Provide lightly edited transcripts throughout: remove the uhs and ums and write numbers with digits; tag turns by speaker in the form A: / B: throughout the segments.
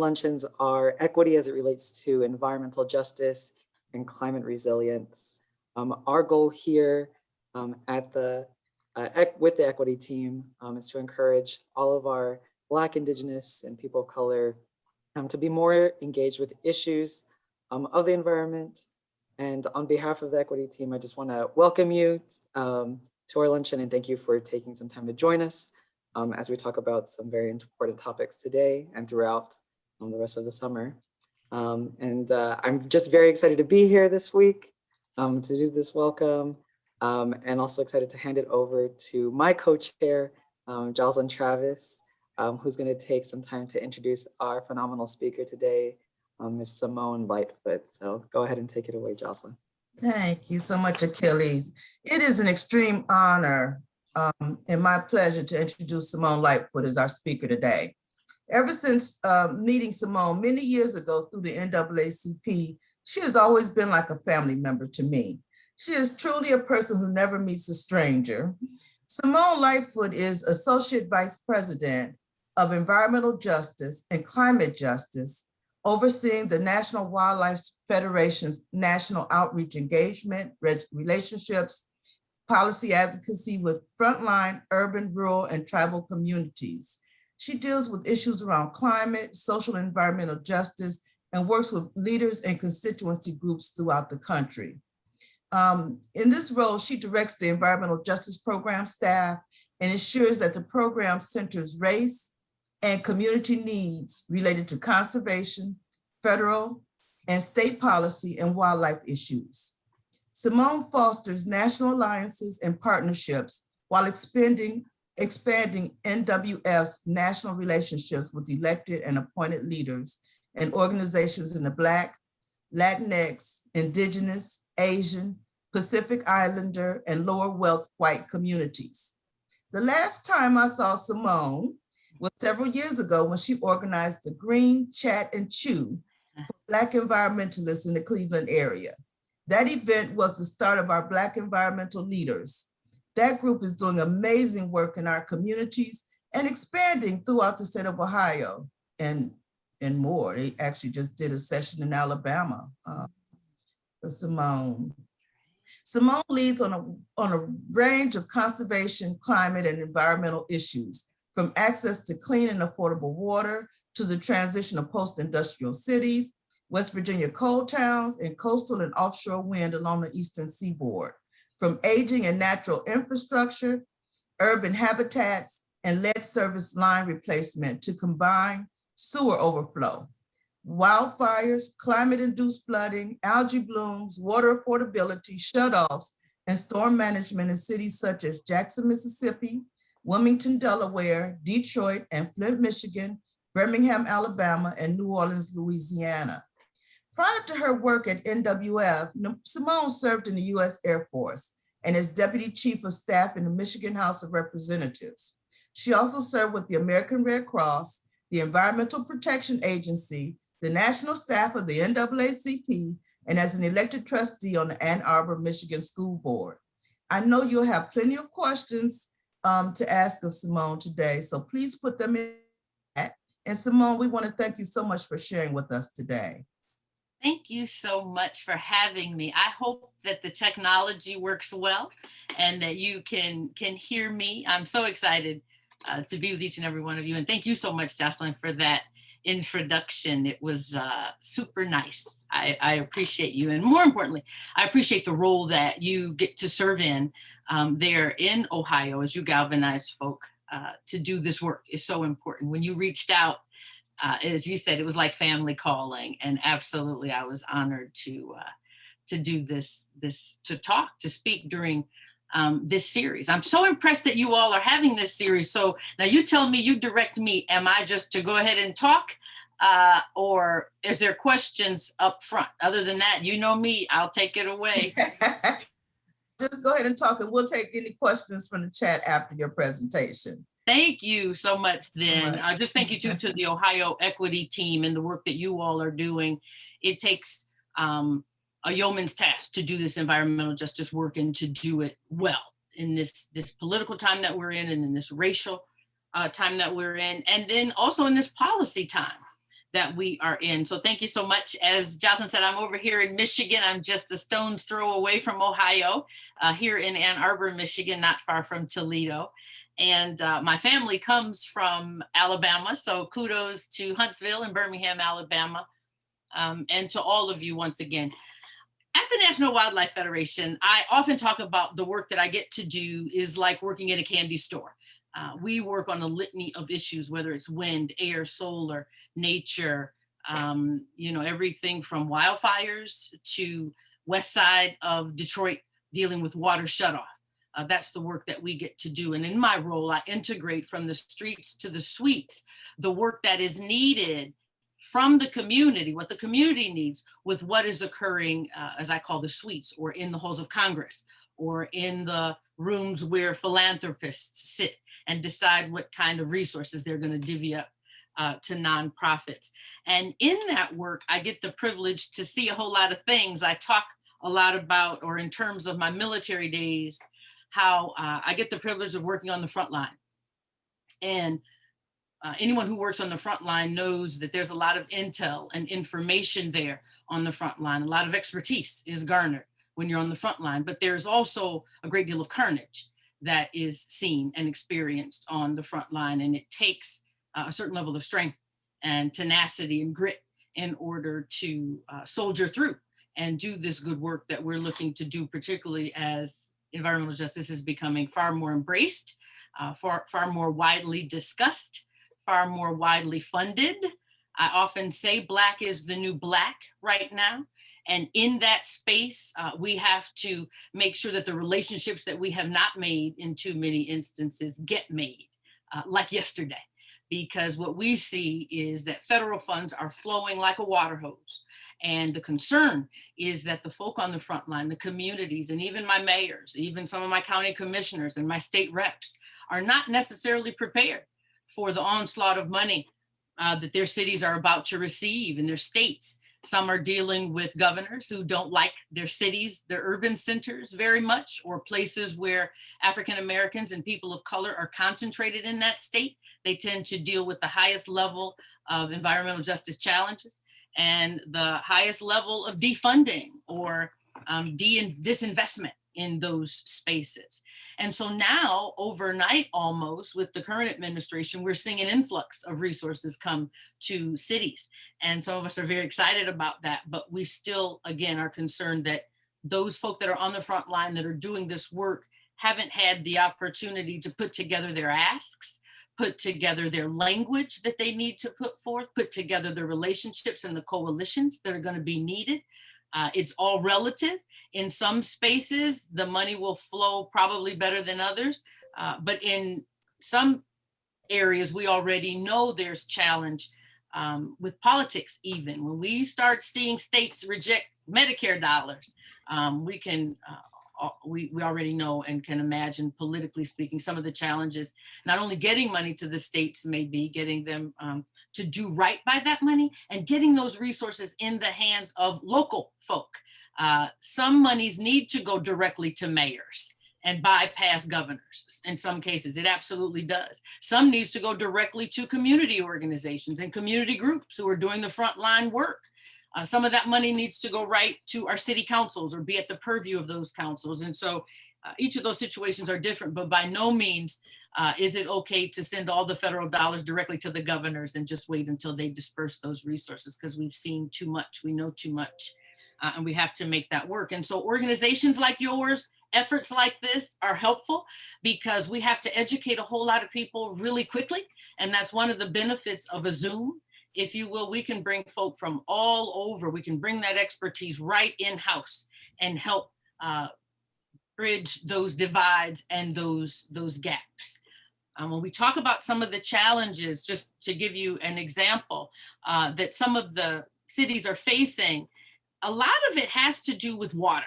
A: luncheons are equity as it relates to environmental justice and climate resilience. Our goal here at the with the equity team is to encourage all of our Black, Indigenous, and people of color to be more engaged with issues of the environment. And on behalf of the equity team, I just want to welcome you to our luncheon and thank you for taking some time to join us as we talk about some very important topics today and throughout the rest of the summer. I'm just very excited to be here this week to do this welcome, and also excited to hand it over to my co-chair, Jocelyn Travis, who's going to take some time to introduce our phenomenal speaker today, Ms. Simone Lightfoot. So go ahead and take it away, Jocelyn.
B: Thank you so much, Achilles. It is an extreme honor and my pleasure to introduce Simone Lightfoot as our speaker today. Ever since meeting Simone many years ago through the NAACP, she has always been like a family member to me. She is truly a person who never meets a stranger. Simone Lightfoot is Associate Vice President of Environmental Justice and Climate Justice, overseeing the National Wildlife Federation's national outreach engagement, relationships, policy advocacy with frontline urban, rural, and tribal communities. She deals with issues around climate, social and environmental justice, and works with leaders and constituency groups throughout the country. In this role, she directs the environmental justice program staff and ensures that the program centers race and community needs related to conservation, federal and state policy, and wildlife issues. Simone fosters national alliances and partnerships while expanding NWF's national relationships with elected and appointed leaders and organizations in the Black, Latinx, Indigenous, Asian, Pacific Islander, and lower wealth white communities. The last time I saw Simone was several years ago when she organized the Green Chat and Chew for Black environmentalists in the Cleveland area. That event was the start of our Black environmental leaders. That group is doing amazing work in our communities and expanding throughout the state of Ohio and more. They actually just did a session in Alabama for Simone. Simone leads on a range of conservation, climate, and environmental issues, from access to clean and affordable water to the transition of post-industrial cities, West Virginia coal towns, and coastal and offshore wind along the eastern seaboard, from aging and natural infrastructure, urban habitats, and lead service line replacement to combined sewer overflow, wildfires, climate-induced flooding, algae blooms, water affordability, shutoffs, and storm management in cities such as Jackson, Mississippi, Wilmington, Delaware, Detroit, and Flint, Michigan, Birmingham, Alabama, and New Orleans, Louisiana. Prior to her work at NWF, Simone served in the U.S. Air Force and as Deputy Chief of Staff in the Michigan House of Representatives. She also served with the American Red Cross, the Environmental Protection Agency, the National Staff of the NAACP, and as an elected trustee on the Ann Arbor, Michigan School Board. I know you'll have plenty of questions to ask of Simone today, so please put them in. And Simone, we want to thank you so much for sharing with us today.
C: Thank you so much for having me. I hope that the technology works well and that you can hear me. I'm so excited to be with each and every one of you. And thank you so much, Jocelyn, for that introduction. It was super nice. I appreciate you. And more importantly, I appreciate the role that you get to serve in there in Ohio as you galvanize folk to do this work is so important. When you reached out, as you said, it was like family calling, and absolutely, I was honored to do this, to speak during this series. I'm so impressed that you all are having this series. So now you tell me, you direct me. Am I just to go ahead and talk, or is there questions up front? Other than that, you know me, I'll take it away.
B: Just go ahead and talk, and we'll take any questions from the chat after your presentation.
C: Thank you so much then. Just thank you to the Ohio Equity team and the work that you all are doing. It takes a yeoman's task to do this environmental justice work and to do it well in this political time that we're in and in this racial time that we're in, and then also in this policy time that we are in. So thank you so much. As Jonathan said, I'm over here in Michigan. I'm just a stone's throw away from Ohio, here in Ann Arbor, Michigan, not far from Toledo. And my family comes from Alabama. So kudos to Huntsville and Birmingham, Alabama, and to all of you once again. At the National Wildlife Federation, I often talk about the work that I get to do is like working at a candy store. We work on a litany of issues, whether it's wind, air, solar, nature, everything from wildfires to west side of Detroit dealing with water shutoff. That's the work that we get to do. And in my role, I integrate from the streets to the suites, the work that is needed from the community, what the community needs with what is occurring, as I call the suites, or in the halls of Congress, or in the rooms where philanthropists sit and decide what kind of resources they're going to divvy up to nonprofits. And in that work, I get the privilege to see a whole lot of things. I talk a lot about, or in terms of my military days, how I get the privilege of working on the front line. And anyone who works on the front line knows that there's a lot of intel and information there on the front line. A lot of expertise is garnered when you're on the front line, but there's also a great deal of carnage that is seen and experienced on the front line. And it takes a certain level of strength and tenacity and grit in order to soldier through and do this good work that we're looking to do, particularly as environmental justice is becoming far more embraced, far more widely discussed, far more widely funded. I often say Black is the new Black right now. And in that space, we have to make sure that the relationships that we have not made in too many instances get made, like yesterday. Because what we see is that federal funds are flowing like a water hose. And the concern is that the folk on the front line, the communities, and even my mayors, even some of my county commissioners and my state reps are not necessarily prepared for the onslaught of money that their cities are about to receive in their states. Some are dealing with governors who don't like their cities, their urban centers very much, or places where African Americans and people of color are concentrated in that state. They tend to deal with the highest level of environmental justice challenges and the highest level of defunding or disinvestment in those spaces. And so now, overnight almost, with the current administration, we're seeing an influx of resources come to cities. And some of us are very excited about that, but we still, again, are concerned that those folk that are on the front line that are doing this work haven't had the opportunity to put together their asks, put together their language that they need to put forth, put together the relationships and the coalitions that are going to be needed. It's all relative. In some spaces, the money will flow probably better than others, but in some areas, we already know there's challenge with politics even. When we start seeing states reject Medicare dollars, we already know and can imagine, politically speaking, some of the challenges, not only getting money to the states, maybe getting them to do right by that money and getting those resources in the hands of local folk. Some monies need to go directly to mayors and bypass governors. In some cases, it absolutely does. Some needs to go directly to community organizations and community groups who are doing the frontline work. Some of that money needs to go right to our city councils or be at the purview of those councils. And so each of those situations are different, but by no means is it okay to send all the federal dollars directly to the governors and just wait until they disperse those resources, because we've seen too much, we know too much, and we have to make that work. And so organizations like yours, efforts like this are helpful because we have to educate a whole lot of people really quickly. And that's one of the benefits of a Zoom. If you will, we can bring folk from all over. We can bring that expertise right in-house and help bridge those divides and those gaps. When we talk about some of the challenges, just to give you an example, that some of the cities are facing, a lot of it has to do with water.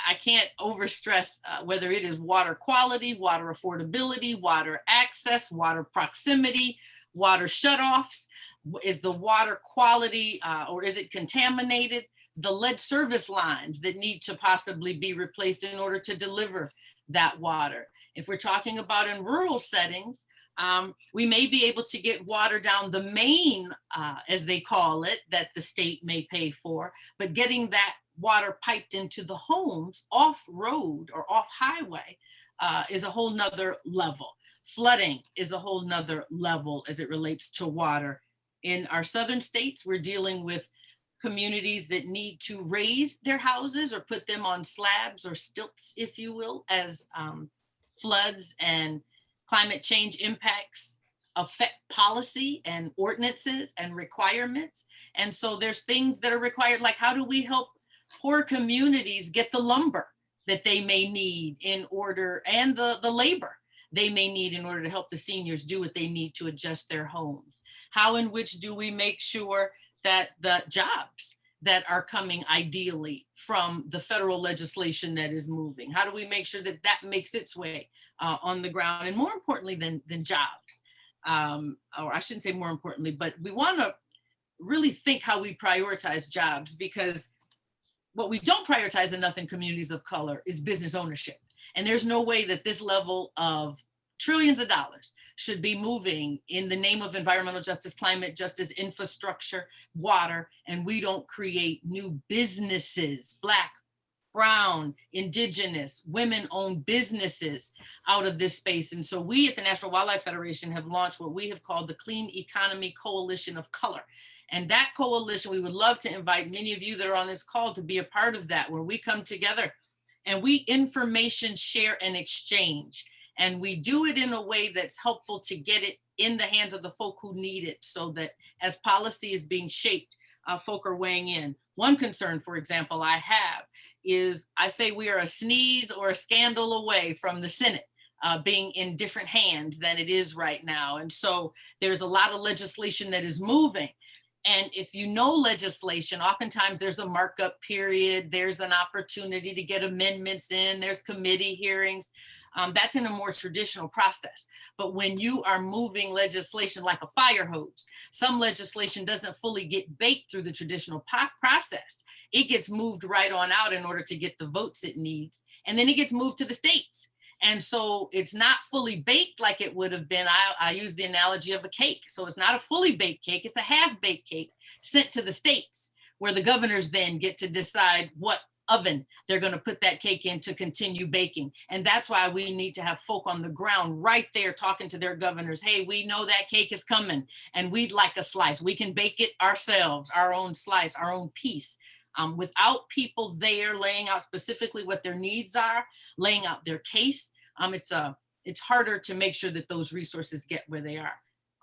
C: I can't overstress whether it is water quality, water affordability, water access, water proximity, water shutoffs. Is the water quality or is it contaminated? The lead service lines that need to possibly be replaced in order to deliver that water. If we're talking about in rural settings, We may be able to get water down the main, as they call it, that the state may pay for, but getting that water piped into the homes off road or off highway is a whole nother level. Flooding is a whole nother level as it relates to water. In our southern states, we're dealing with communities that need to raise their houses or put them on slabs or stilts, if you will, as floods and climate change impacts affect policy and ordinances and requirements. And so there's things that are required, like how do we help poor communities get the lumber that they may need in order, and the labor they may need in order to help the seniors do what they need to adjust their homes? How and which do we make sure that the jobs that are coming ideally from the federal legislation that is moving, how do we make sure that that makes its way on the ground? And more importantly than jobs, or I shouldn't say more importantly, but we want to really think how we prioritize jobs, because what we don't prioritize enough in communities of color is business ownership. And there's no way that this level of trillions of dollars should be moving in the name of environmental justice, climate justice, infrastructure, water, and we don't create new businesses, Black, brown, indigenous, women-owned businesses out of this space. And so we at the National Wildlife Federation have launched what we have called the Clean Economy Coalition of Color. And that coalition, we would love to invite many of you that are on this call to be a part of that, where we come together and we information share and exchange. And we do it in a way that's helpful to get it in the hands of the folk who need it, so that as policy is being shaped, folk are weighing in. One concern, for example, I have is I say we are a sneeze or a scandal away from the Senate being in different hands than it is right now. And so there's a lot of legislation that is moving. And if you know legislation, oftentimes there's a markup period, there's an opportunity to get amendments in, there's committee hearings. That's in a more traditional process. But when you are moving legislation like a fire hose, some legislation doesn't fully get baked through the traditional process. It gets moved right on out in order to get the votes it needs. And then it gets moved to the states. And so it's not fully baked like it would have been. I use the analogy of a cake. So it's not a fully baked cake, it's a half-baked cake sent to the states, where the governors then get to decide what oven they're going to put that cake in to continue baking. And that's why we need to have folk on the ground right there talking to their governors. Hey, we know that cake is coming and we'd like a slice. We can bake it ourselves, our own slice, our own piece. Without people there laying out specifically what their needs are, laying out their case, it's harder to make sure that those resources get where they are.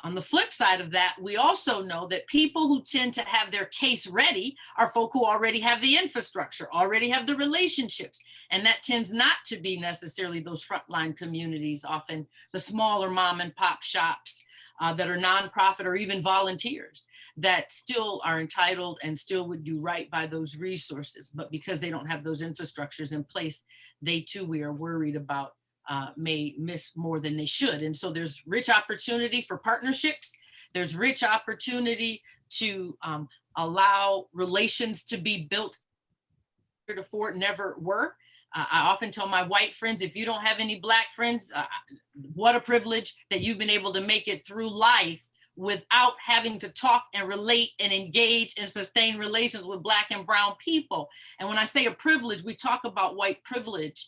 C: On the flip side of that, we also know that people who tend to have their case ready are folk who already have the infrastructure, already have the relationships. And that tends not to be necessarily those frontline communities, often the smaller mom and pop shops that are nonprofit or even volunteers that still are entitled and still would do right by those resources. But because they don't have those infrastructures in place, they too, we are worried about may miss more than they should. And so there's rich opportunity for partnerships. There's rich opportunity to allow relations to be built heretofore never were. I often tell my white friends, if you don't have any Black friends, what a privilege that you've been able to make it through life without having to talk and relate and engage and sustain relations with Black and brown people. And when I say a privilege, we talk about white privilege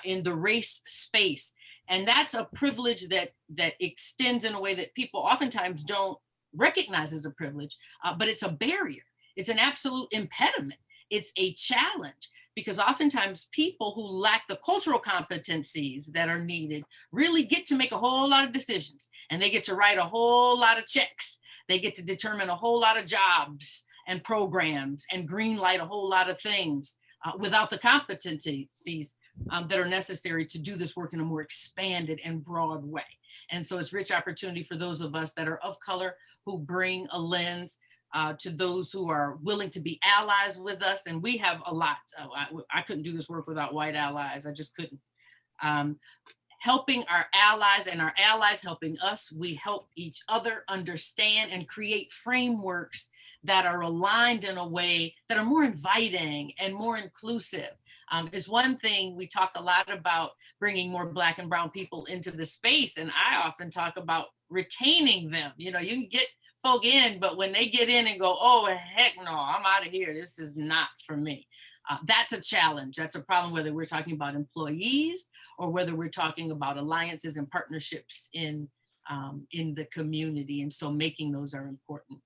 C: in the race space. And that's a privilege that extends in a way that people oftentimes don't recognize as a privilege, but it's a barrier. It's an absolute impediment. It's a challenge, because oftentimes people who lack the cultural competencies that are needed really get to make a whole lot of decisions, and they get to write a whole lot of checks. They get to determine a whole lot of jobs and programs and green light a whole lot of things without the competencies that are necessary to do this work in a more expanded and broad way. And so it's rich opportunity for those of us that are of color who bring a lens to those who are willing to be allies with us. And we have a lot. I couldn't do this work without white allies. I just couldn't. Helping our allies and our allies helping us, we help each other understand and create frameworks that are aligned in a way that are more inviting and more inclusive. It's one thing, we talk a lot about bringing more Black and brown people into the space, and I often talk about retaining them. You know, you can get folk in, but when they get in and go, oh, heck no, I'm out of here, this is not for me. That's a challenge. That's a problem, whether we're talking about employees or whether we're talking about alliances and partnerships in the community. And so making those are important.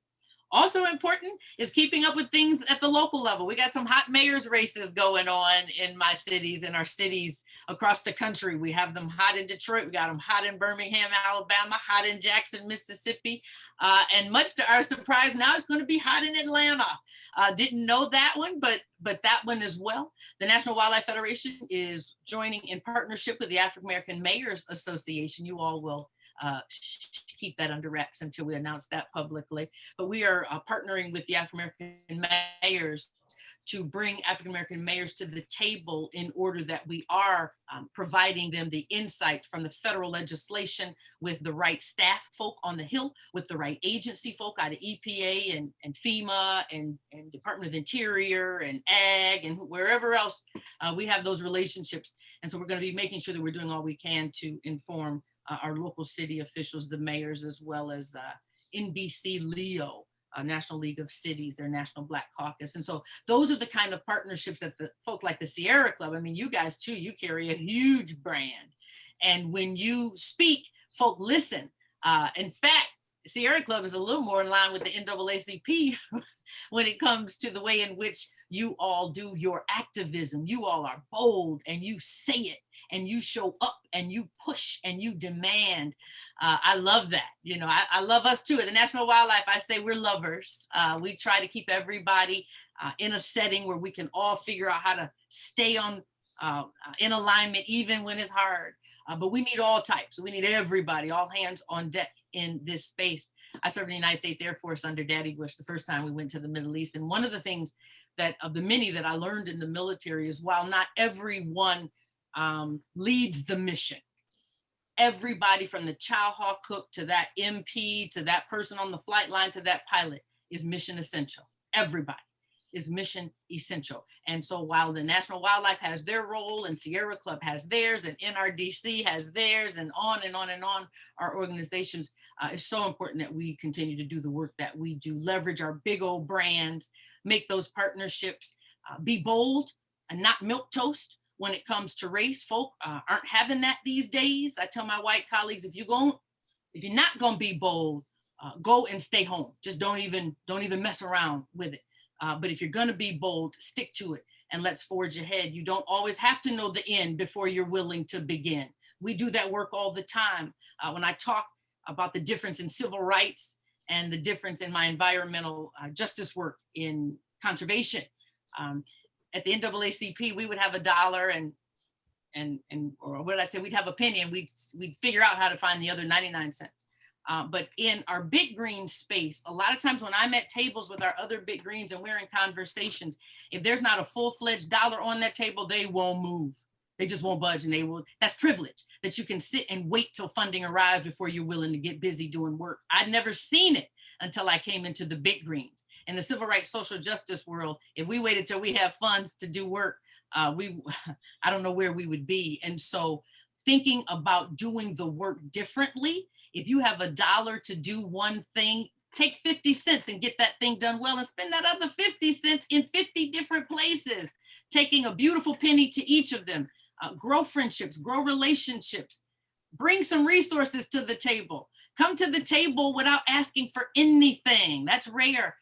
C: Also important is keeping up with things at the local level. We got some hot mayor's races going on in my cities, in our cities across the country. We have them hot in Detroit. We got them hot in Birmingham, Alabama, hot in Jackson, Mississippi. And much to our surprise, now it's going to be hot in Atlanta. Didn't know that one, but that one as well. The National Wildlife Federation is joining in partnership with the African American Mayors Association. You all will keep that under wraps until we announce that publicly. But we are partnering with the African American mayors to bring African American mayors to the table in order that we are providing them the insight from the federal legislation with the right staff folk on the Hill, with the right agency folk out of EPA and FEMA and Department of Interior and Ag and wherever else we have those relationships. And so we're going to be making sure that we're doing all we can to inform our local city officials, the mayors, as well as NBC Leo, National League of Cities, their National Black Caucus. And so those are the kind of partnerships that the folk like the Sierra Club, I mean, you guys too, you carry a huge brand. And when you speak, folk listen. In fact, Sierra Club is a little more in line with the NAACP when it comes to the way in which you all do your activism. You all are bold and you say it and you show up and you push and you demand. I love that. You know, I love us too. At the National Wildlife, I say we're lovers. We try to keep everybody in a setting where we can all figure out how to stay on in alignment, even when it's hard. But we need all types. We need everybody, all hands on deck in this space. I served in the United States Air Force under Daddy Bush the first time we went to the Middle East. And one of the things that of the many that I learned in the military is while not everyone leads the mission, everybody from the chow hall cook to that MP, to that person on the flight line, to that pilot is mission essential. Everybody is mission essential. And so while the National Wildlife has their role and Sierra Club has theirs and NRDC has theirs and on and on and on, our organizations, it's so important that we continue to do the work that we do, leverage our big old brands, make those partnerships, be bold and not milquetoast when it comes to race. Folk aren't having that these days. I tell my white colleagues, if you're not gonna be bold, go and stay home. Just don't even mess around with it. But if you're gonna be bold, stick to it and let's forge ahead. You don't always have to know the end before you're willing to begin. We do that work all the time. When I talk about the difference in civil rights and the difference in my environmental justice work in conservation, at the NAACP, we would have $1 or what did I say? We'd have a penny and we'd figure out how to find the other 99 cents. But in our big green space, a lot of times when I'm at tables with our other big greens and we're in conversations, if there's not a full-fledged dollar on that table, they won't move. They just won't budge, and they will. That's privilege, that you can sit and wait till funding arrives before you're willing to get busy doing work. I'd never seen it until I came into the big greens. In the civil rights, social justice world, if we waited till we have funds to do work, I don't know where we would be. And so thinking about doing the work differently, if you have $1 to do one thing, take 50 cents and get that thing done well and spend that other 50 cents in 50 different places, taking a beautiful penny to each of them. Grow friendships, grow relationships, bring some resources to the table. Come to the table without asking for anything. That's rare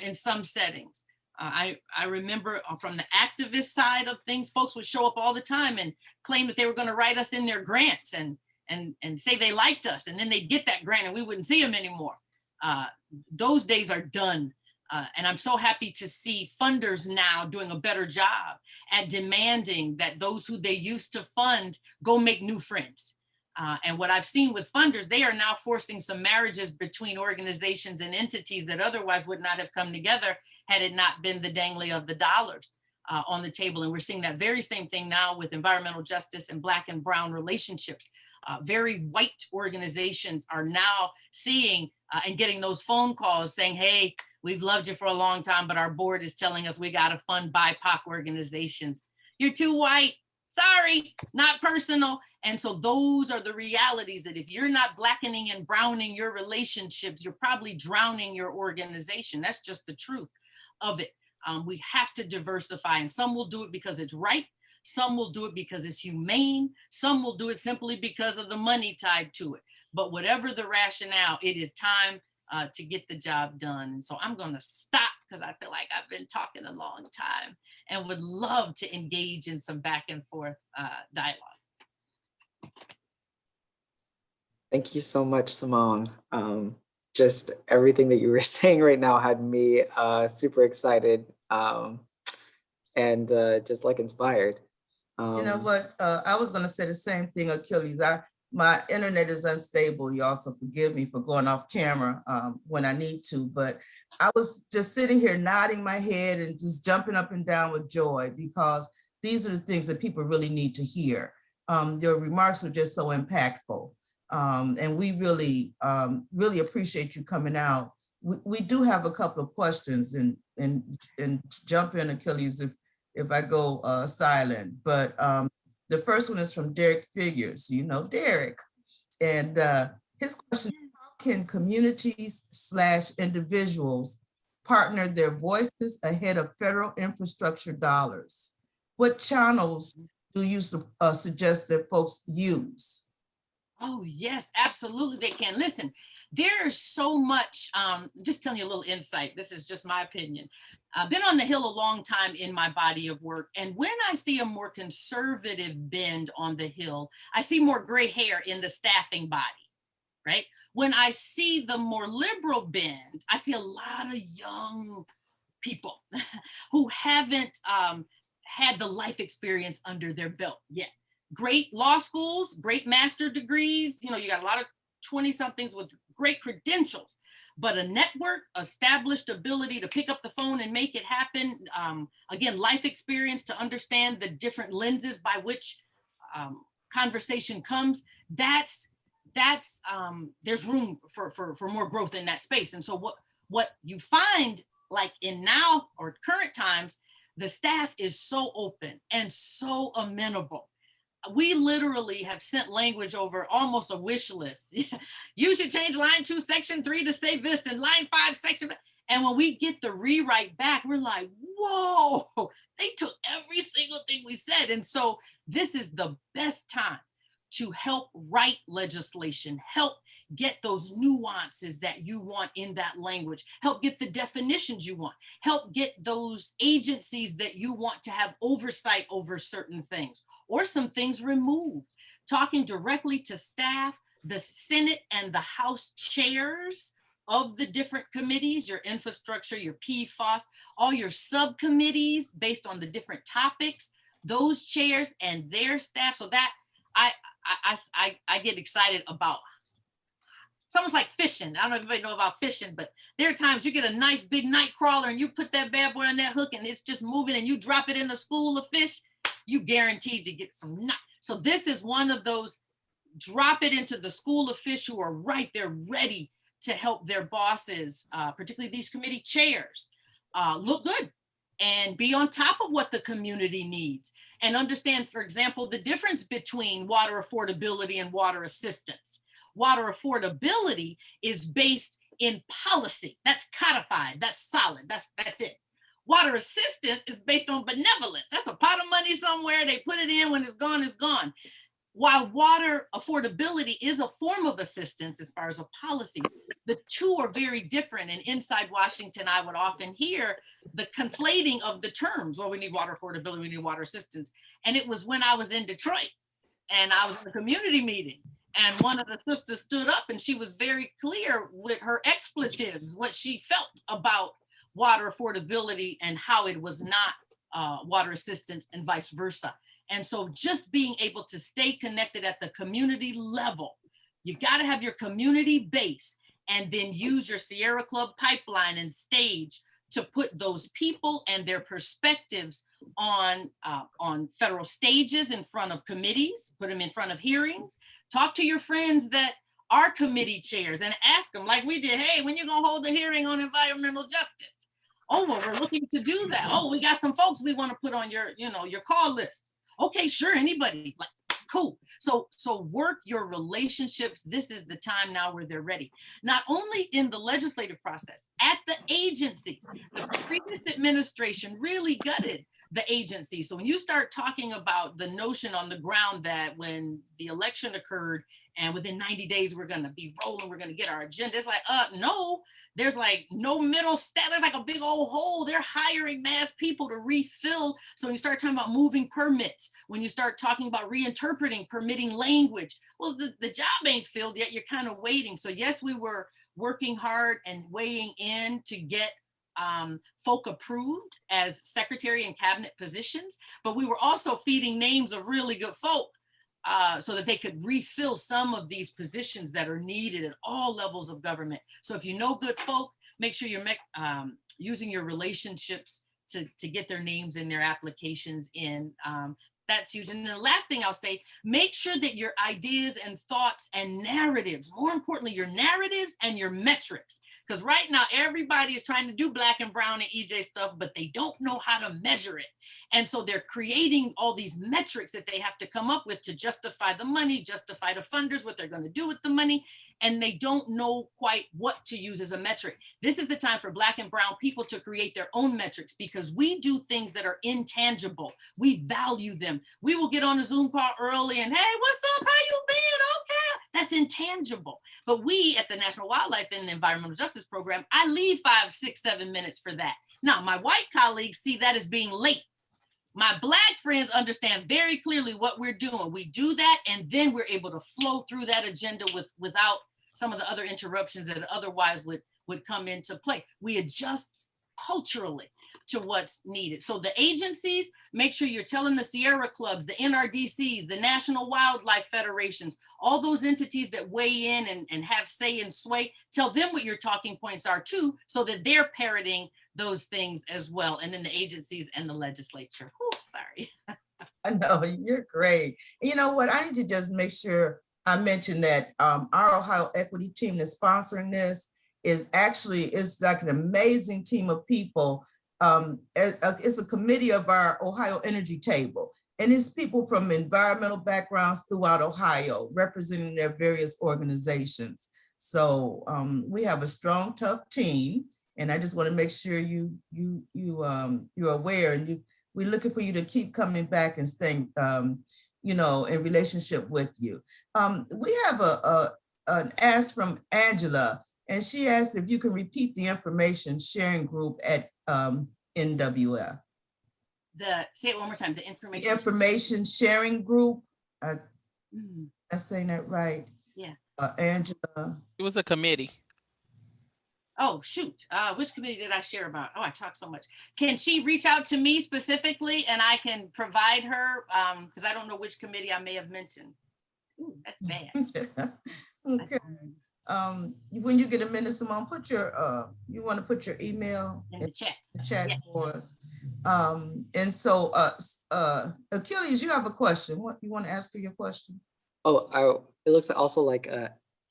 C: in some settings. I remember from the activist side of things, folks would show up all the time and claim that they were going to write us in their grants and say they liked us, and then they'd get that grant and we wouldn't see them anymore. Those days are done. And I'm so happy to see funders now doing a better job at demanding that those who they used to fund go make new friends. And what I've seen with funders, they are now forcing some marriages between organizations and entities that otherwise would not have come together had it not been the dangling of the dollars on the table. And we're seeing that very same thing now with environmental justice and Black and brown relationships. Very white organizations are now seeing and getting those phone calls saying, hey, we've loved you for a long time, but our board is telling us we got to fund BIPOC organizations. you're too white. Sorry, not personal. And so those are the realities that if you're not blackening and browning your relationships, you're probably drowning your organization. That's just the truth of it. We have to diversify, and some will do it because it's right. Some will do it because it's humane. Some will do it simply because of the money tied to it. But whatever the rationale, it is time to get the job done. And so I'm going to stop because I feel like I've been talking a long time and would love to engage in some back and forth dialogue.
A: Thank you so much, Simone. Just everything that you were saying right now had me super excited and just like inspired.
B: You know what? I was going to say the same thing, Achilles. My internet is unstable. You also forgive me for going off camera when I need to, but I was just sitting here nodding my head and just jumping up and down with joy, because these are the things that people really need to hear. Your remarks were just so impactful. And we really, really appreciate you coming out. We do have a couple of questions, and jump in, Achilles, if I go silent. But the first one is from Derek Figures. You know Derek, and his question is, how can communities/individuals partner their voices ahead of federal infrastructure dollars? What channels do you suggest that folks use?
C: Oh, yes, absolutely they can. Listen, there's so much, just telling you a little insight. This is just my opinion. I've been on the Hill a long time in my body of work. And when I see a more conservative bend on the Hill, I see more gray hair in the staffing body, right? When I see the more liberal bend, I see a lot of young people who haven't had the life experience under their belt yet. Great law schools, great master degrees. You know, you got a lot of 20-somethings with great credentials, but a network, established ability to pick up the phone and make it happen. Again, life experience to understand the different lenses by which conversation comes. There's room for more growth in that space. And so what you find, like in now or current times, the staff is so open and so amenable. We literally have sent language over almost a wish list. You should change line 2, section 3 to say this, and line 5, section. And when we get the rewrite back, we're like, whoa, they took every single thing we said. And so this is the best time to help write legislation, help get those nuances that you want in that language, help get the definitions you want, help get those agencies that you want to have oversight over certain things, or some things removed. Talking directly to staff, the Senate and the House chairs of the different committees, your infrastructure, your PFOS, all your subcommittees based on the different topics, those chairs and their staff. So that I get excited about. It's almost like fishing. I don't know if anybody know about fishing, but there are times you get a nice big night crawler and you put that bad boy on that hook and it's just moving, and you drop it in a school of fish, you guaranteed to get some nut. So this is one of those, drop it into the school of fish who are right there ready to help their bosses, particularly these committee chairs, look good and be on top of what the community needs, and understand, for example, the difference between water affordability and water assistance. Water affordability is based in policy. That's codified, that's solid, that's it. Water assistance is based on benevolence. That's a pot of money somewhere, they put it in, when it's gone, it's gone. While water affordability is a form of assistance as far as a policy, the two are very different. And inside Washington, I would often hear the conflating of the terms. Well, we need water affordability, we need water assistance. And it was when I was in Detroit and I was in a community meeting, and one of the sisters stood up and she was very clear with her expletives, what she felt about water affordability and how it was not water assistance and vice versa. And so just being able to stay connected at the community level, you got to have your community base and then use your Sierra Club pipeline and stage to put those people and their perspectives on federal stages, in front of committees, put them in front of hearings. Talk to your friends that are committee chairs and ask them, like we did, hey, when you gonna hold a hearing on environmental justice? Oh, well, we're looking to do that. Oh, we got some folks we want to put on your, your call list. Okay, sure, anybody. Like, cool. So work your relationships. This is the time now where they're ready. Not only in the legislative process, at the agencies. The previous administration really gutted the agency. So when you start talking about the notion on the ground that when the election occurred and within 90 days we're going to be rolling, we're going to get our agenda, it's like, no, there's like no middle step. There's like a big old hole. They're hiring mass people to refill. So when you start talking about moving permits, when you start talking about reinterpreting permitting language, well, the job ain't filled yet. You're kind of waiting. So yes, we were working hard and weighing in to get folk approved as secretary and cabinet positions, but we were also feeding names of really good folk so that they could refill some of these positions that are needed at all levels of government. So if you know good folk, make sure you're using your relationships to get their names and their applications in. That's huge. And the last thing I'll say, make sure that your ideas and thoughts and narratives, more importantly, your narratives and your metrics, because right now everybody is trying to do Black and brown and EJ stuff, but they don't know how to measure it. And so they're creating all these metrics that they have to come up with to justify the money, justify the funders, what they're going to do with the money. And they don't know quite what to use as a metric. This is the time for Black and brown people to create their own metrics, because we do things that are intangible. We value them. We will get on a Zoom call early and, hey, what's up? How you been? Okay. That's intangible. But we at the National Wildlife and Environmental Justice Program, I leave 5, 6, 7 minutes for that. Now, my white colleagues see that as being late. My Black friends understand very clearly what we're doing. We do that, and then we're able to flow through that agenda without some of the other interruptions that otherwise would come into play. We adjust culturally to what's needed. So the agencies, make sure you're telling the Sierra Clubs, the NRDCs, the National Wildlife Federations, all those entities that weigh in and have say and sway, tell them what your talking points are too, so that they're parroting those things as well. And then the agencies and the legislature. Whew, sorry.
B: I know, you're great. You know what, I need to just make sure I mention that our Ohio Equity team that's sponsoring this is like an amazing team of people. It's a committee of our Ohio Energy Table, and it's people from environmental backgrounds throughout Ohio representing their various organizations. So we have a strong, tough team, and I just want to make sure you're aware, and we're looking for you to keep coming back and staying, in relationship with you. We have an ask from Angela, and she asked if you can repeat the information sharing group at NWF.
C: Say it one more time, the information.
B: The information sharing group. I'm saying that right?
C: Yeah.
B: Angela.
D: It was a committee.
C: Oh, shoot. Which committee did I share about? Oh, I talk so much. Can she reach out to me specifically and I can provide her? Because I don't know which committee I may have mentioned. Ooh, that's bad.
B: Okay. When you get a minute, Simone, you want to put your email
C: in the chat,
B: yes, for us. And so Achilles, you have a question. What you want to ask her your question?
A: Oh, it looks also like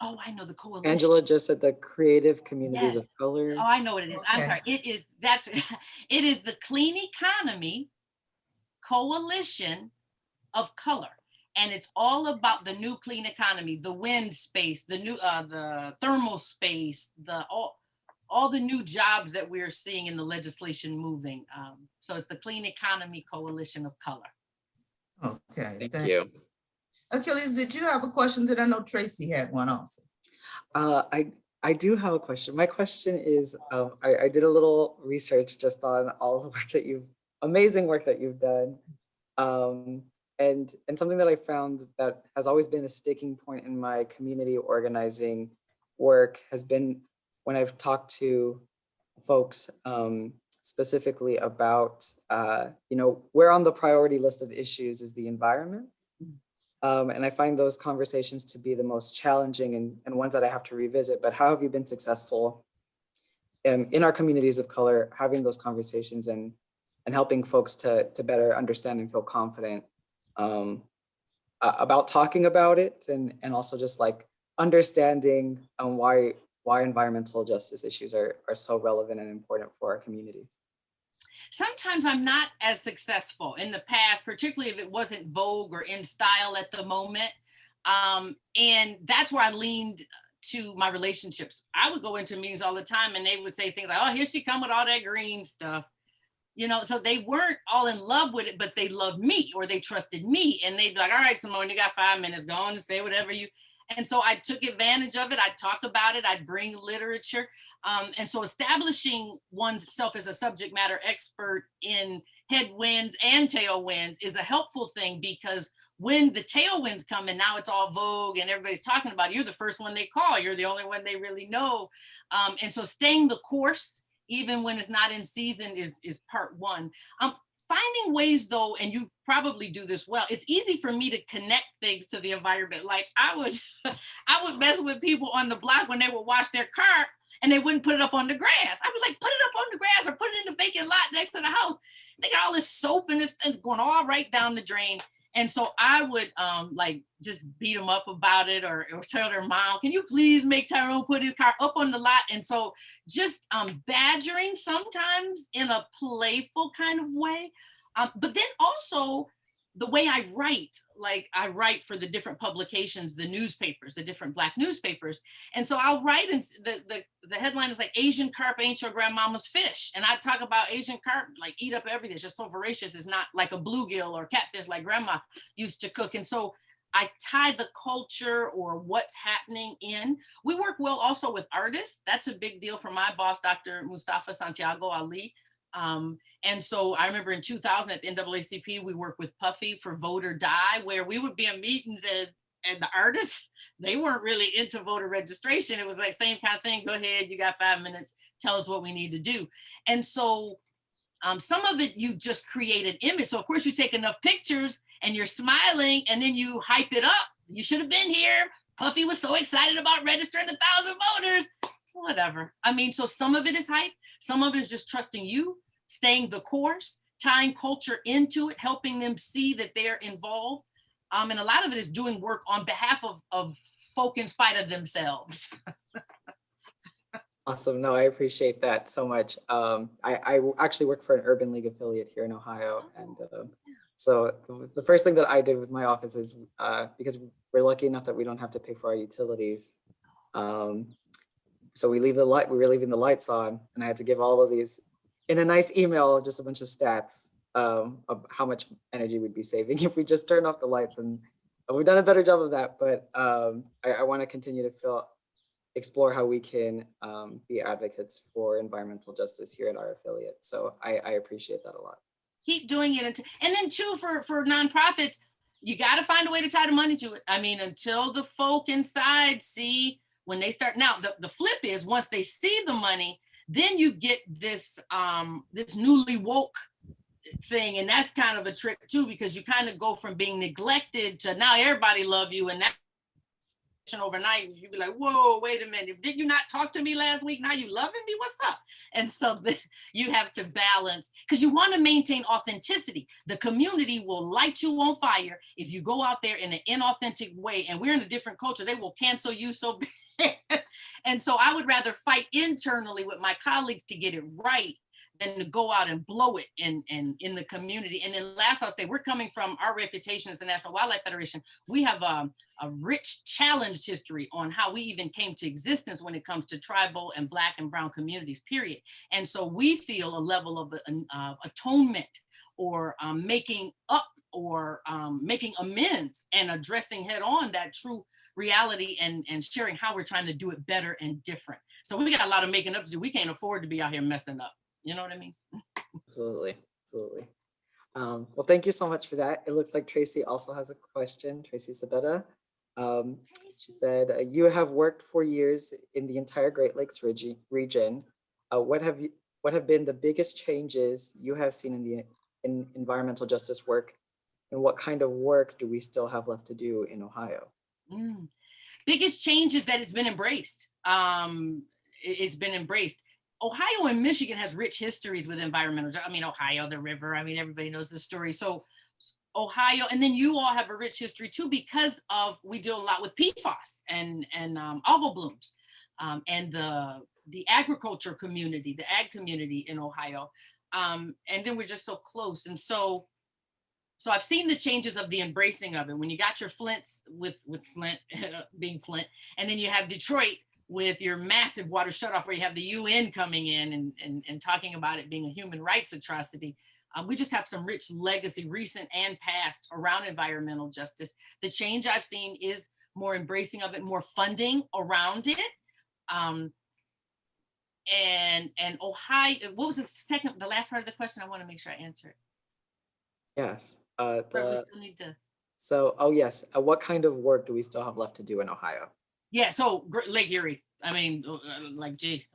C: oh, I know, the coalition.
A: Angela just said the creative communities of color.
C: Oh, I know what it is.
B: Okay.
C: I'm sorry. It is the Clean Economy Coalition of Color. And it's all about the new clean economy, the wind space, the new the thermal space, all the new jobs that we're seeing in the legislation moving. So it's the Clean Economy Coalition of Color.
B: Okay.
A: Thank you.
B: Achilles, did you have a question? That I know Tracy had one also.
A: I do have a question. My question is, I did a little research just on all the work amazing work that you've done. And something that I found that has always been a sticking point in my community organizing work has been when I've talked to folks specifically about, where on the priority list of issues is the environment. And I find those conversations to be the most challenging and ones that I have to revisit. But how have you been successful in our communities of color, having those conversations and helping folks to better understand and feel confident about talking about it, and also just like understanding why why environmental justice issues are so relevant and important for our communities.
C: Sometimes I'm not as successful in the past, particularly if it wasn't vogue or in style at the moment. And that's where I leaned to my relationships. I would go into meetings all the time and they would say things like, oh, here she come with all that green stuff. You know, so they weren't all in love with it, but they loved me or they trusted me. And they'd be like, all right, Simone, you got 5 minutes, go on and say whatever you. And so I took advantage of it. I'd talk about it. I'd bring literature. And so establishing oneself as a subject matter expert in headwinds and tailwinds is a helpful thing, because when the tailwinds come and now it's all vogue and everybody's talking about it, you're the first one they call. You're the only one they really know. And so staying the course, even when it's not in season, is part one. Finding ways though, and you probably do this well, it's easy for me to connect things to the environment. Like I would mess with people on the block when they would wash their car and they wouldn't put it up on the grass. I'd be like, put it up on the grass or put it in the vacant lot next to the house. They got all this soap and this thing's going all right down the drain. And so I would like just beat them up about it, or tell their mom, can you please make Tyrone put his car up on the lot? And so just badgering sometimes in a playful kind of way. But then also the way I write, like I write for the different publications, the newspapers, the different Black newspapers. And so I'll write, and the headline is like, Asian carp ain't your grandmama's fish. And I talk about Asian carp, like eat up everything. It's just so voracious. It's not like a bluegill or catfish like grandma used to cook. And so I tie the culture or what's happening in. We work well also with artists. That's a big deal for my boss, Dr. Mustafa Santiago Ali. And so I remember in 2000 at the NAACP, we worked with Puffy for Vote or Die, where we would be in meetings and the artists, they weren't really into voter registration. It was like same kind of thing. Go ahead, you got 5 minutes, tell us what we need to do. And so some of it, you just create an image. So of course you take enough pictures and you're smiling and then you hype it up. You should have been here. Puffy was so excited about registering 1,000 voters. Whatever. I mean, so some of it is hype. Some of it is just trusting you, staying the course, tying culture into it, helping them see that they're involved. And a lot of it is doing work on behalf of folk in spite of themselves.
A: Awesome. No, I appreciate that so much. I actually work for an Urban League affiliate here in Ohio. And so the first thing that I did with my office is, because we're lucky enough that we don't have to pay for our utilities. So we were leaving the lights on, and I had to give all of these in a nice email, just a bunch of stats of how much energy we'd be saving if we just turned off the lights. And we've done a better job of that, but I want to continue to explore how we can be advocates for environmental justice here at our affiliate. So I appreciate that a lot. Keep
C: doing it. And then too, for nonprofits, you got to find a way to tie the money to it. I mean, until the folk inside see, when they start, now the flip is once they see the money, then you get this this newly woke thing. And that's kind of a trick too, because you kind of go from being neglected to now everybody love you, and that overnight you'd be like, whoa, wait a minute, did you not talk to me last week? Now you loving me? What's up? And so you have to balance, because you want to maintain authenticity. The community will light you on fire if you go out there in an inauthentic way, and we're in a different culture. They will cancel you so bad. And so I would rather fight internally with my colleagues to get it right than to go out and blow it in the community. And then last, I'll say, we're coming from our reputation as the National Wildlife Federation. We have a rich, challenged history on how we even came to existence when it comes to tribal and Black and brown communities, period. And so we feel a level of atonement or making up or making amends and addressing head on that true reality and sharing how we're trying to do it better and different. So we got a lot of making up to do. We can't afford to be out here messing up. You know what I mean?
A: Absolutely, absolutely. Well, thank you so much for that. It looks like Tracy also has a question. Tracy Sabetta. She said, you have worked for years in the entire Great Lakes region. What have been the biggest changes you have seen in environmental justice work, and what kind of work do we still have left to do in Ohio?
C: Biggest change is that it's been embraced. It's been embraced. Ohio and Michigan has rich histories with environmental. I mean, Ohio, the river. I mean, everybody knows the story. So Ohio, and then you all have a rich history too, because we deal a lot with PFAS and algal blooms. and the agriculture community, the ag community in Ohio. And then we're just so close. And so I've seen the changes of the embracing of it. When you got your Flints with Flint being Flint, and then you have Detroit with your massive water shutoff where you have the UN coming in and talking about it being a human rights atrocity. We just have some rich legacy, recent and past, around environmental justice. The change I've seen is more embracing of it, more funding around it. And Ohio, what was the last part of the question? I want to make sure I answer it.
A: Yes.
C: But we still need to.
A: So, oh yes, what kind of work do we still have left to do in Ohio?
C: Yeah, so Lake Erie. I mean, like, gee,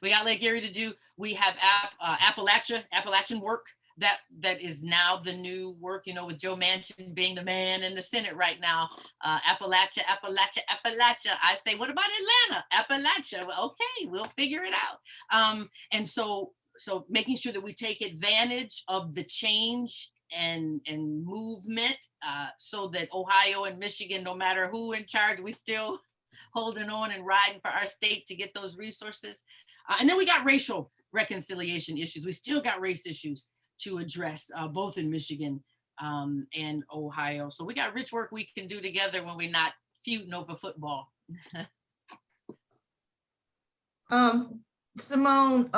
C: we got Lake Erie to do. We have Appalachian work that is now the new work, you know, with Joe Manchin being the man in the Senate right now. Appalachia. I say, what about Atlanta? Appalachia. Well, okay, we'll figure it out. And so making sure that we take advantage of the change and movement, so that Ohio and Michigan, no matter who in charge, we still holding on and riding for our state to get those resources. And then we got racial reconciliation issues. We still got race issues to address, both in Michigan and Ohio. So we got rich work we can do together when we're not feuding over football.
B: Simone,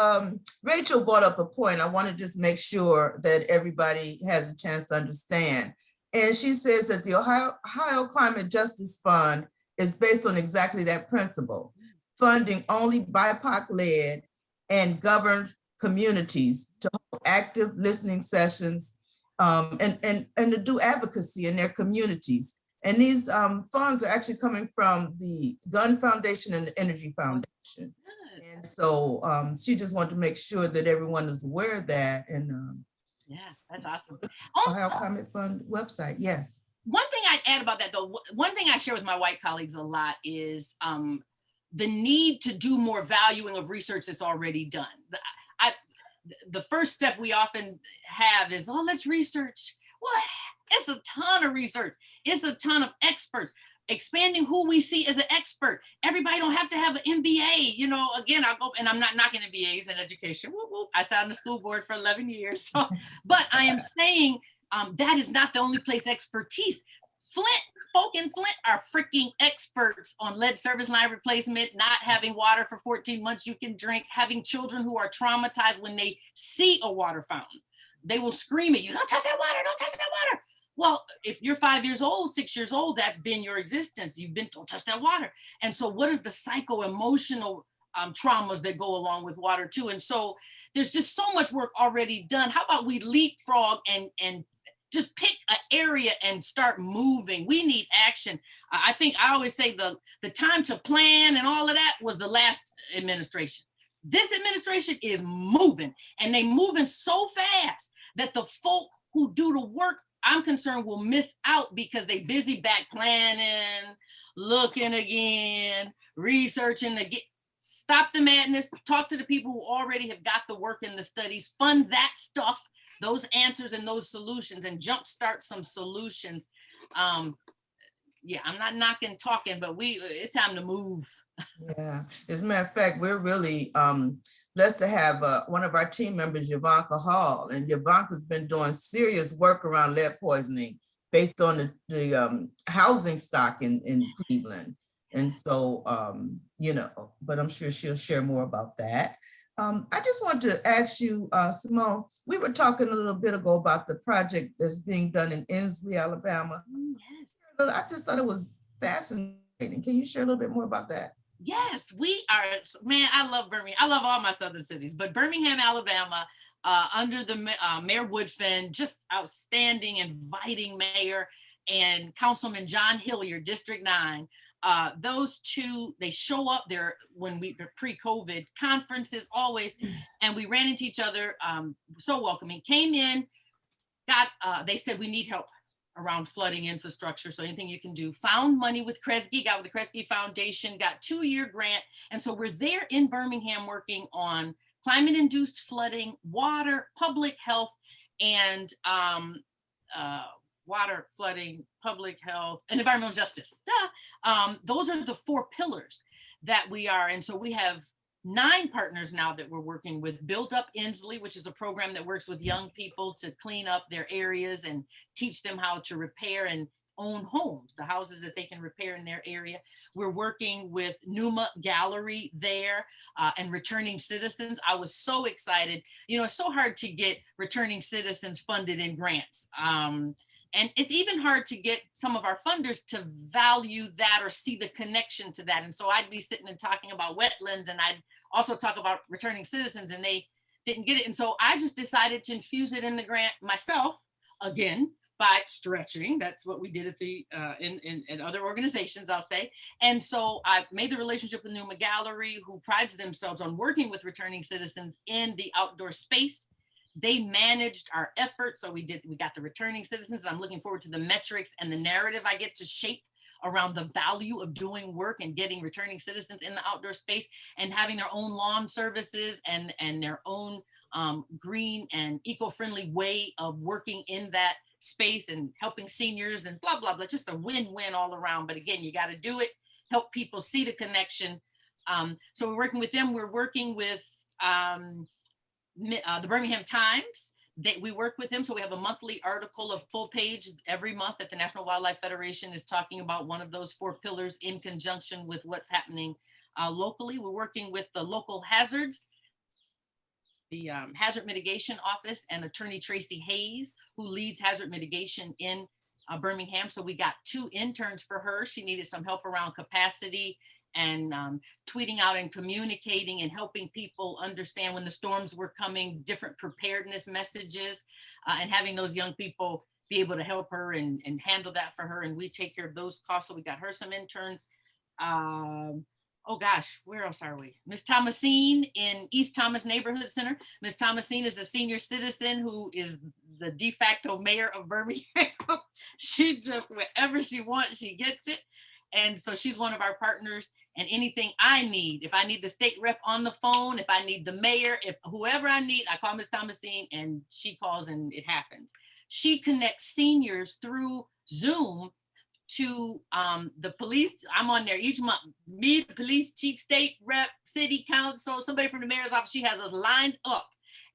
B: Rachel brought up a point. I want to just make sure that everybody has a chance to understand. And she says that the Ohio Climate Justice Fund is based on exactly that principle, funding only BIPOC-led and governed communities to hold active listening sessions and to do advocacy in their communities. And these funds are actually coming from the Gun Foundation and the Energy Foundation. And so she just wanted to make sure that everyone is aware of that. And
C: yeah, that's awesome.
B: Ohio Climate Fund website, yes.
C: One thing I'd add about that, though, one thing I share with my white colleagues a lot is the need to do more valuing of research that's already done. The first step we often have is, oh, let's research. Well, it's a ton of research. It's a ton of experts. Expanding who we see as an expert. Everybody don't have to have an MBA. You know, again, I'll go, and I'm not knocking MBAs in education. Whoop, whoop. I sat on the school board for 11 years. So, but I am saying that is not the only place expertise. Folk in Flint are freaking experts on lead service line replacement, not having water for 14 months you can drink, having children who are traumatized when they see a water fountain. They will scream at you, don't touch that water, don't touch that water. Well, if you're 5 years old, 6 years old, that's been your existence. You've been, don't touch that water. And so what are the psycho-emotional traumas that go along with water too? And so there's just so much work already done. How about we leapfrog and just pick an area and start moving? We need action. I think I always say the time to plan and all of that was the last administration. This administration is moving, and they moving so fast that the folk who do the work, I'm concerned, will miss out because they busy back planning, looking again, researching again. Stop the madness. Talk to the people who already have got the work in the studies. Fund that stuff, those answers and those solutions, and jumpstart some solutions. Yeah, I'm not knocking talking, but it's time to move.
B: Yeah, as a matter of fact, we're really blessed to have one of our team members, Yavanka Hall, and Yavanka's been doing serious work around lead poisoning based on the housing stock in Cleveland. And so, you know, but I'm sure she'll share more about that. I just want to ask you, Simone, we were talking a little bit ago about the project that's being done in Inslee, Alabama. I just thought it was fascinating. Can you share a little bit more about that?
C: Yes, we are, man, I love Birmingham. I love all my southern cities, but Birmingham, Alabama, under the Mayor Woodfin, just outstanding, inviting mayor, and Councilman John Hilliard, District 9. Those two, they show up there when we pre-COVID conferences always, and we ran into each other, so welcoming. Came in, they said we need help around flooding infrastructure, so anything you can do. Found money with Kresge, got with the Kresge Foundation, got 2-year grant, and so we're there in Birmingham working on climate-induced flooding, water, public health, and water, flooding, public health, and environmental justice. Those are the 4 pillars. that we are. And so we have 9 partners now that we're working with. Build Up Inslee, which is a program that works with young people to clean up their areas and teach them how to repair and own homes, the houses that they can repair in their area. We're working with Numa Gallery there and returning citizens. I was so excited. You know, it's so hard to get returning citizens funded in grants. And it's even hard to get some of our funders to value that or see the connection to that. And so I'd be sitting and talking about wetlands, and I'd also talk about returning citizens, and they didn't get it. And so I just decided to infuse it in the grant myself, again, by stretching. That's what we did at the in other organizations, I'll say. And so I made the relationship with Numa Gallery, who prides themselves on working with returning citizens in the outdoor space. They managed our effort. So we got the returning citizens. I'm looking forward to the metrics and the narrative I get to shape around the value of doing work and getting returning citizens in the outdoor space and having their own lawn services and their own green and eco-friendly way of working in that space and helping seniors and blah, blah, blah, just a win-win all around. But again, you got to do it, help people see the connection. So we're working with them. We're working with the Birmingham Times, that we work with them. So we have a monthly article of full page every month that the National Wildlife Federation is talking about one of those 4 pillars in conjunction with what's happening locally. We're working with the local hazards, the Hazard Mitigation Office, and Attorney Tracy Hayes, who leads hazard mitigation in Birmingham. So we got 2 interns for her. She needed some help around capacity and tweeting out and communicating and helping people understand when the storms were coming, different preparedness messages, and having those young people be able to help her and handle that for her. And we take care of those costs. So we got her some interns. Oh gosh, where else are we? Miss Thomasine in East Thomas Neighborhood Center. Miss Thomasine is a senior citizen who is the de facto mayor of Birmingham. She just, wherever she wants, she gets it. And so she's one of our partners, and anything I need, if I need the state rep on the phone, if I need the mayor, if whoever I need, I call Miss Thomasine and she calls and it happens. She connects seniors through Zoom to the police. I'm on there each month. Me, the police chief, state rep, city council, somebody from the mayor's office. She has us lined up.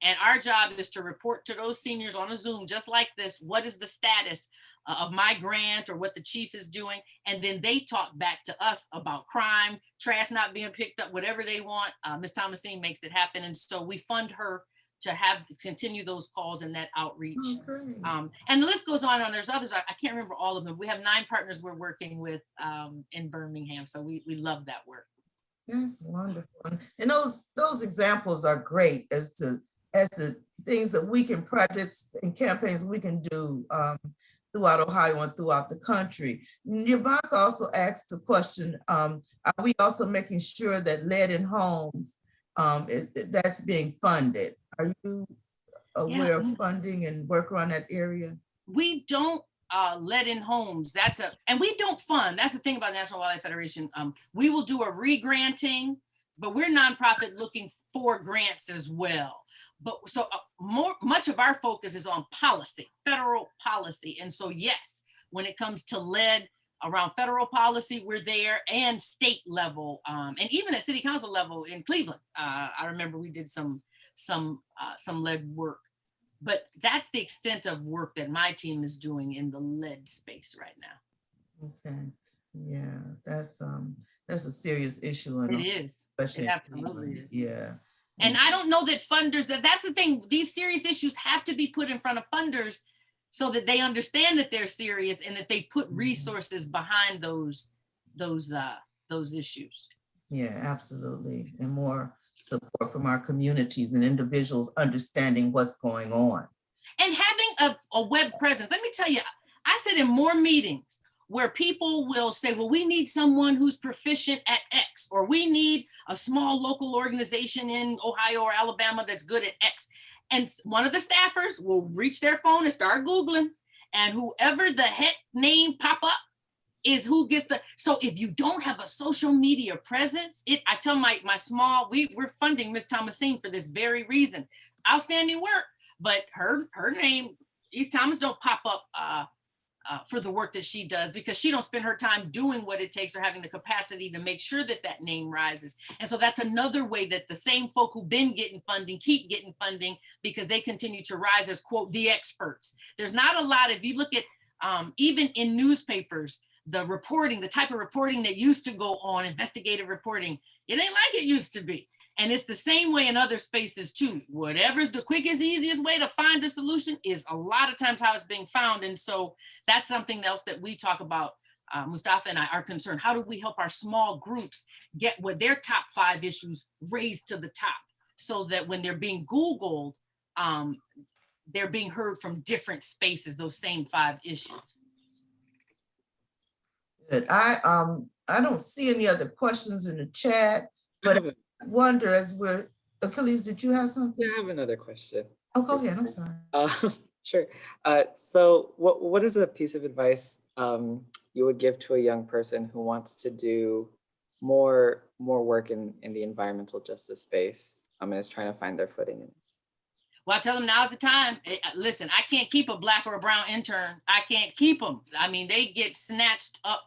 C: And our job is to report to those seniors on a Zoom, just like this, what is the status of my grant or what the chief is doing. And then they talk back to us about crime, trash not being picked up, whatever they want. Ms. Thomasine makes it happen. And so we fund her to continue those calls and that outreach. And the list goes on. There's others. I can't remember all of them. We have 9 partners we're working with in Birmingham. So we love that work.
B: That's wonderful. And those examples are great as to things that we can, projects and campaigns we can do throughout Ohio and throughout the country. Yvonne also asked a question, are we also making sure that lead in homes, that's being funded? Are you aware of funding and work around that area?
C: We don't lead in homes. And we don't fund. That's the thing about the National Wildlife Federation. We will do a re-granting, but we're nonprofit looking for grants as well. But so much of our focus is on policy, federal policy. And so, yes, when it comes to lead around federal policy, we're there, and state level, and even at city council level in Cleveland. I remember we did some lead work, but that's the extent of work that my team is doing in the lead space right now.
B: Okay, yeah, that's a serious issue.
C: It is. It absolutely is.
B: Yeah.
C: And I don't know that funders, that's the thing, these serious issues have to be put in front of funders so that they understand that they're serious and that they put resources behind those issues.
B: Yeah, absolutely. And more support from our communities and individuals understanding what's going on.
C: And having a web presence. Let me tell you, I sit in more meetings where people will say, well, we need someone who's proficient at X, or we need a small local organization in Ohio or Alabama that's good at X. And one of the staffers will reach their phone and start Googling, and whoever the heck name pop up is who gets so if you don't have a social media presence, I tell my small, we're funding Miss Thomasine for this very reason. Outstanding work, but her name, East Thomas don't pop up for the work that she does, because she don't spend her time doing what it takes or having the capacity to make sure that that name rises. And so that's another way that the same folk who've been getting funding keep getting funding, because they continue to rise as, quote, the experts. There's not a lot, if you look at even in newspapers, the reporting, the type of reporting that used to go on, investigative reporting, it ain't like it used to be. And it's the same way in other spaces too. Whatever's the quickest, easiest way to find a solution is a lot of times how it's being found. And so that's something else that we talk about. Mustafa and I are concerned. How do we help our small groups get what their top 5 issues raised to the top, so that when they're being Googled, they're being heard from different spaces, those same 5 issues.
B: Good. I don't see any other questions in the chat, but I wonder, as we're, Achilles, did you have something?
A: Yeah, I have another question.
B: Oh, go ahead, I'm sorry.
A: Sure. So what is a piece of advice you would give to a young person who wants to do more work in the environmental justice space and is trying to find their footing in it?
C: Well, I tell them now's the time. Listen, I can't keep a black or a brown intern. I can't keep them. I mean, they get snatched up.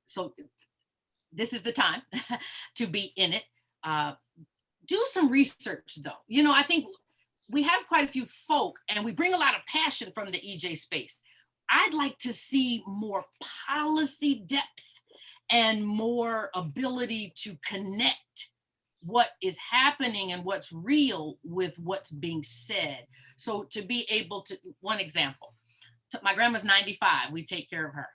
C: So this is the time to be in it. Do some research though. You know, I think we have quite a few folk and we bring a lot of passion from the EJ space. I'd like to see more policy depth and more ability to connect what is happening and what's real with what's being said. So to be able to, one example, my grandma's 95, we take care of her.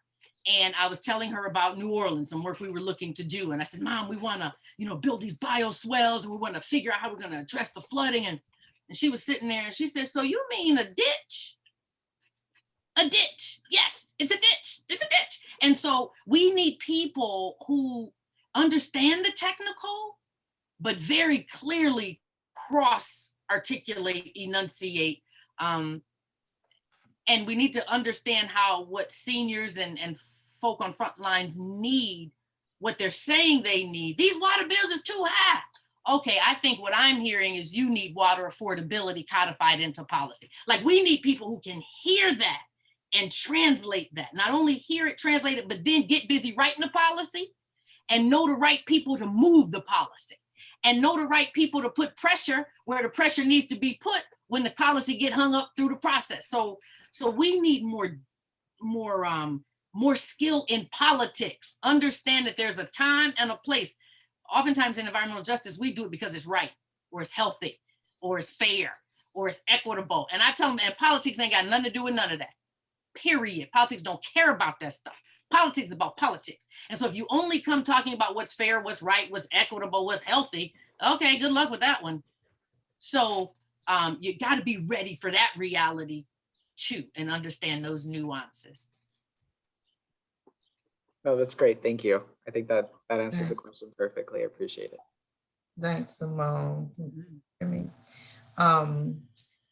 C: And I was telling her about New Orleans, some work we were looking to do. And I said, Mom, we wanna, build these bioswales, and we wanna figure out how we're gonna address the flooding. And she was sitting there and she said, so you mean a ditch? A ditch, yes, it's a ditch, it's a ditch. And so we need people who understand the technical, but very clearly cross-articulate, enunciate. And we need to understand how what seniors and folk on front lines need, what they're saying they need. These water bills is too high. Okay, I think what I'm hearing is you need water affordability codified into policy. Like, we need people who can hear that and translate that. Not only hear it, translate it, but then get busy writing the policy and know the right people to move the policy. And know the right people to put pressure where the pressure needs to be put when the policy get hung up through the process. So we need more skill in politics. Understand that there's a time and a place. Oftentimes in environmental justice, we do it because it's right, or it's healthy, or it's fair, or it's equitable. And I tell them, and politics ain't got nothing to do with none of that. Period. Politics don't care about that stuff. Politics is about politics. And so if you only come talking about what's fair, what's right, what's equitable, what's healthy, okay, good luck with that one. So you got to be ready for that reality too, and understand those nuances.
A: No, that's great. Thank you. I think that answered the
B: Yes.
A: question perfectly. I appreciate it.
B: Thanks, Simone.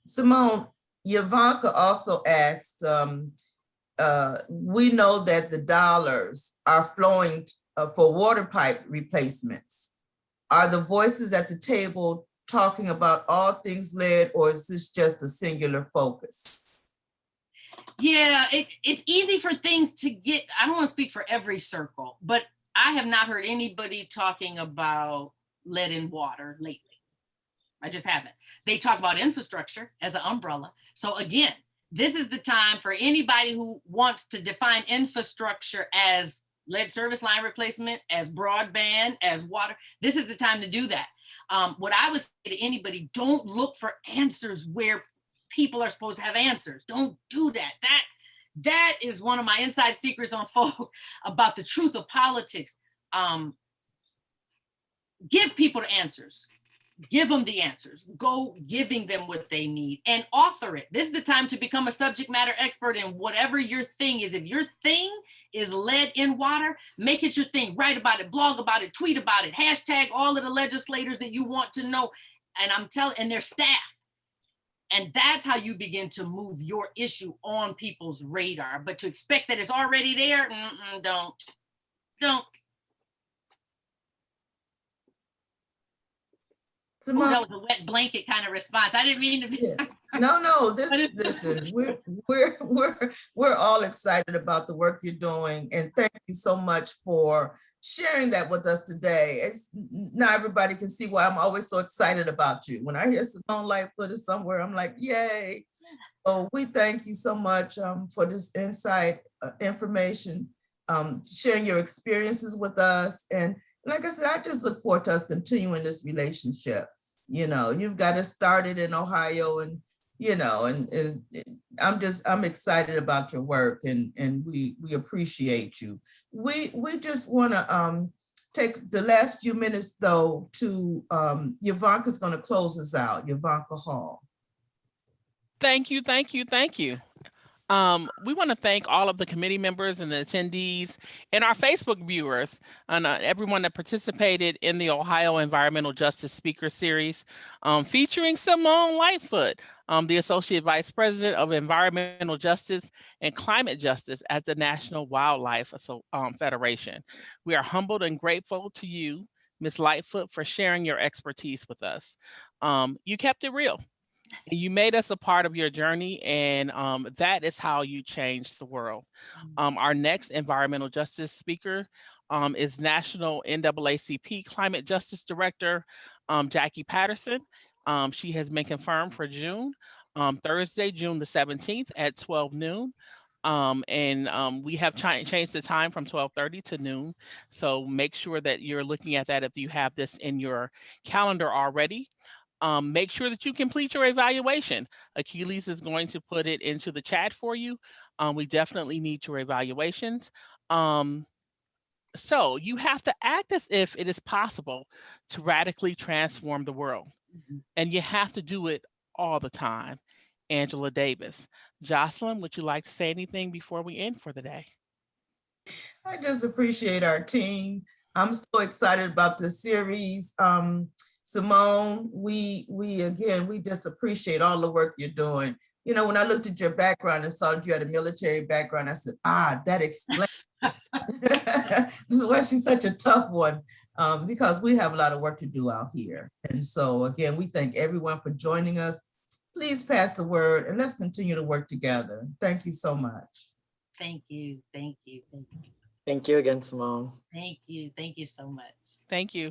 B: Simone, Yavanka also asked, we know that the dollars are flowing for water pipe replacements. Are the voices at the table talking about all things lead, or is this just a singular focus?
C: Yeah, it's easy for things to get, I don't want to speak for every circle, but I have not heard anybody talking about lead in water lately. I just haven't. They talk about infrastructure as an umbrella. So again, this is the time for anybody who wants to define infrastructure as lead service line replacement, as broadband, as water. This is the time to do that. What I would say to anybody, don't look for answers where people are supposed to have answers. Don't do that. That is one of my inside secrets on folk about the truth of politics. Give people the answers. Give them the answers. Go giving them what they need and author it. This is the time to become a subject matter expert in whatever your thing is. If your thing is lead in water, make it your thing. Write about it, blog about it, tweet about it, hashtag all of the legislators that you want to know. And I'm telling, and their staff. And that's how you begin to move your issue on people's radar. But to expect that it's already there, don't.
B: Simone,
C: That was a wet blanket kind of response. I didn't mean to be.
B: yeah. No,
C: But it's-
B: listen, we're all excited about the work you're doing, and thank you so much for sharing that with us today. It's not everybody can see why I'm always so excited about you. When I hear Simone Lightfoot is somewhere, I'm like, yay. So we thank you so much for this insight, information, sharing your experiences with us. And like I said, I just look forward to us continuing this relationship. You know, you've got us started in Ohio, and you know, and I'm excited about your work, and we appreciate you. We just want to take the last few minutes though to Yvanka's going to close us out. Yvanka Hall.
D: Thank you, thank you, thank you. We want to thank all of the committee members and the attendees and our Facebook viewers and everyone that participated in the Ohio Environmental Justice Speaker Series featuring Simone Lightfoot, the Associate Vice President of Environmental Justice and Climate Justice at the National Wildlife Federation. We are humbled and grateful to you, Ms. Lightfoot, for sharing your expertise with us. You kept it real. You made us a part of your journey, and that is how you changed the world. Our next environmental justice speaker is National NAACP Climate Justice Director, Jackie Patterson. She has been confirmed for June, Thursday, June the 17th at 12 noon. We have changed the time from 12:30 to noon. So make sure that you're looking at that if you have this in your calendar already. Make sure that you complete your evaluation. Achilles is going to put it into the chat for you. We definitely need your evaluations. So you have to act as if it is possible to radically transform the world. And you have to do it all the time. Angela Davis. Jocelyn, would you like to say anything before we end for the day?
B: I just appreciate our team. I'm so excited about this series. Simone, we just appreciate all the work you're doing. You know, when I looked at your background and saw that you had a military background, I said, that explains. This is why she's such a tough one, because we have a lot of work to do out here. And so again, we thank everyone for joining us. Please pass the word and let's continue to work together. Thank you so much.
C: Thank you, thank you, thank you.
A: Thank you again, Simone.
C: Thank you so much.
D: Thank you.